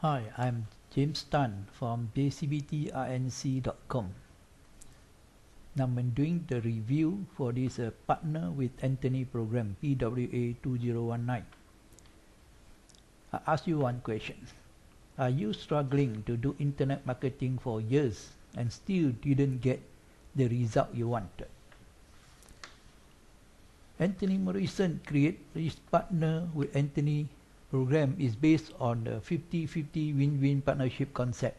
Hi, I'm James Tan from PWA2019.com. Now I'm doing the review for this Partner with Anthony program, PWA2019. I ask you one question. Are you struggling to do internet marketing for years and still didn't get the result you wanted? Anthony Morrison created this Partner with Anthony program is based on the 50-50 win-win partnership concept.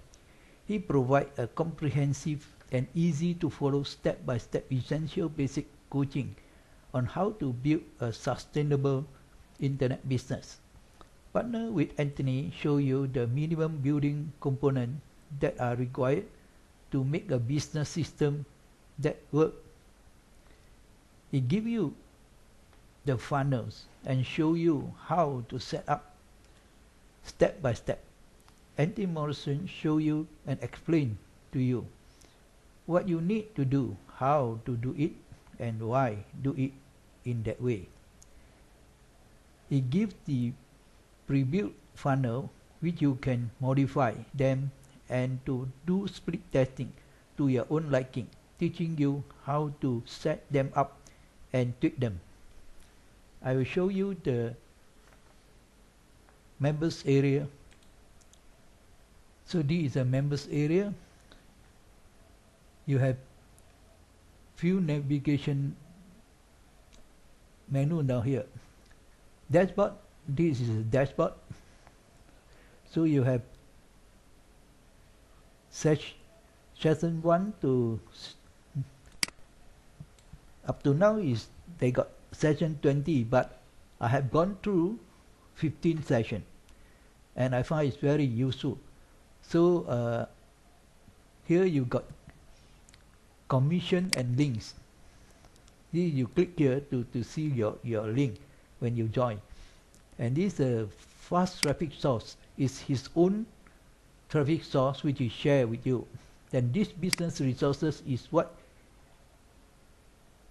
He provides a comprehensive and easy to follow step-by-step essential basic coaching on how to build a sustainable internet business. Partner with Anthony show you the minimum building components that are required to make a business system that works. He give you the funnels and show you how to set up step by step. Anthony Morrison show you and explain to you what you need to do, how to do it, and why do it in that way. He gives the pre-built funnel which you can modify them and to do split testing to your own liking, teaching you how to set them up and tweak them. I will show you the members area. So this is a members area. You have few navigation menu down here. Dashboard, this is a dashboard. So you have session 1 to up to now is they got session 20, but I have gone through 15 sessions and I find it's very useful. So here you got commission and links. Here you click here to see your link when you join. And this fast traffic source is his own traffic source which he share with you. Then this business resources is what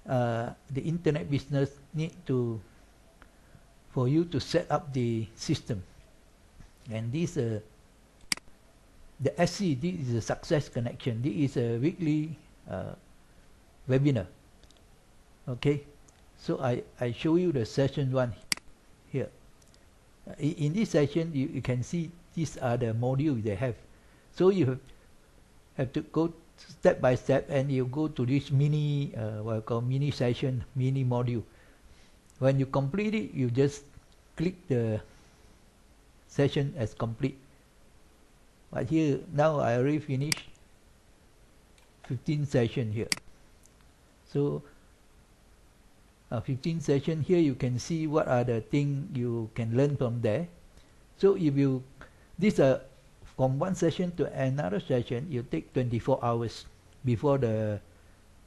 the internet business need to for you to set up the system. And this the SC, this is a success connection. This is a weekly webinar. Okay, so I show you the session 1 here. In this session you can see these are the modules they have. So you have to go step by step and you go to this mini what I call mini session, mini module. When you complete it, you just click the session as complete. But here now I already finished 15 session here. So 15 session here, you can see what are the things you can learn from there. So if you these are from one session to another session, you take 24 hours before the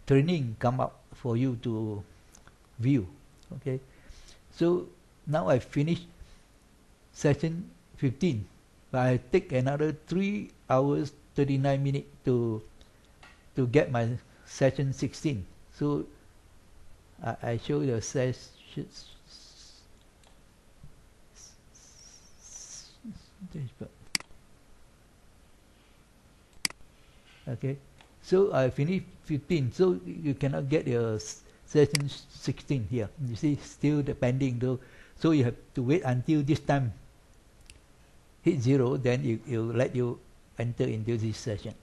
training come up for you to view. Okay, so now I finished session 15, but I take another 3 hours 39 minutes to get my session 16. So I show the session. Okay, so I finished 15, so you cannot get your session 16 here. You see, still the pending though. So you have to wait until this time hit 0, then you let you enter into this session.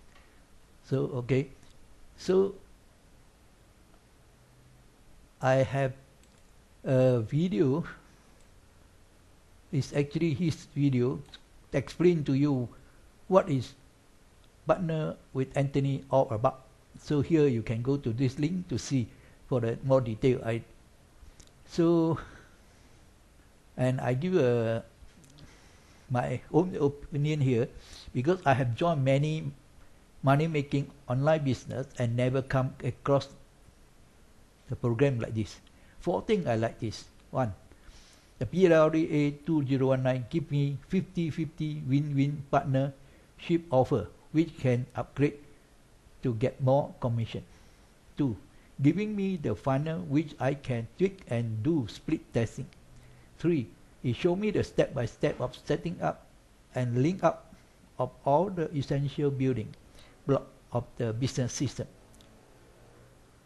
So okay, so I have a video. It's actually his video to explain to you what is Partner with Anthony all about. So here you can go to this link to see for the more detail. And I give my own opinion here, because I have joined many money making online business and never come across the program like this. 4 things I like this. 1, the PWA2019 give me 50-50 win-win partnership offer, which can upgrade to get more commission. 2, giving me the funnel which I can tweak and do split testing. 3, it showed me the step by step of setting up and link up of all the essential building blocks of the business system.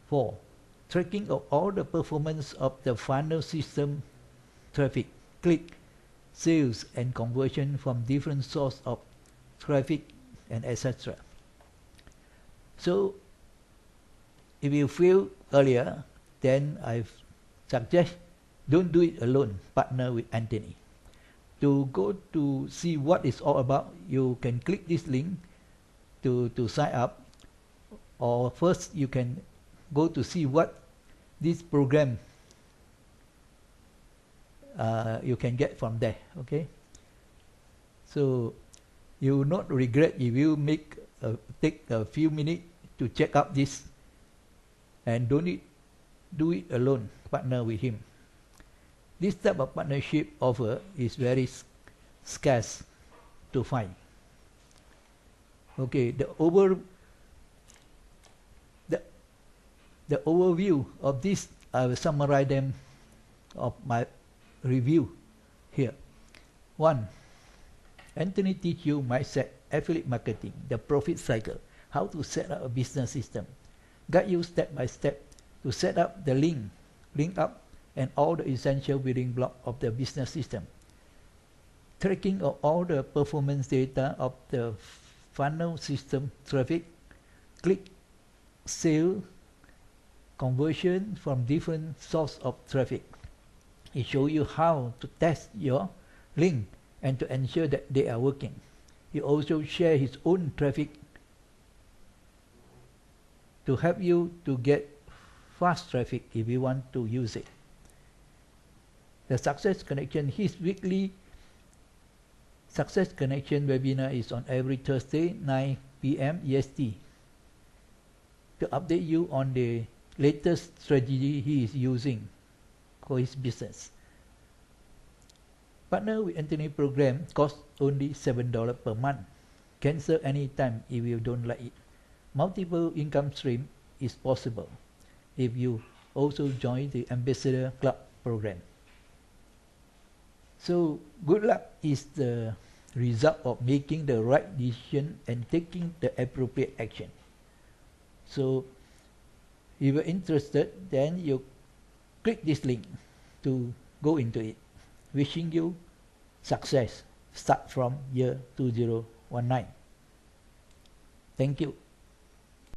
4. Tracking of all the performance of the funnel system traffic, click, sales and conversion from different sources of traffic and etc. So if you failed earlier, then I suggest don't do it alone, partner with Anthony. To go to see what it's all about, you can click this link to sign up, or first you can go to see what this program you can get from there. Okay, so you will not regret if you take a few minutes to check out this, and don't do it alone, partner with him. This type of partnership offer is very scarce to find. Okay, the overview of this, I will summarize them of my review here. 1. Anthony teach you mindset, affiliate marketing, the profit cycle, how to set up a business system, guide you step by step to set up the link up and all the essential building block of the business system. Tracking of all the performance data of the funnel system traffic, click, sale, conversion from different source of traffic. It shows you how to test your link and to ensure that they are working. He also share his own traffic to help you to get fast traffic if you want to use it. The Success Connection, his weekly Success Connection webinar is on every Thursday 9 p.m. EST to update you on the latest strategy he is using for his business. Partner with Anthony program costs only $7 per month. Cancel anytime if you don't like it. Multiple income stream is possible if you also join the Ambassador Club program. So good luck is the result of making the right decision and taking the appropriate action. So if you're interested, then you click this link to go into it. Wishing you success. Start from year 2019. Thank you.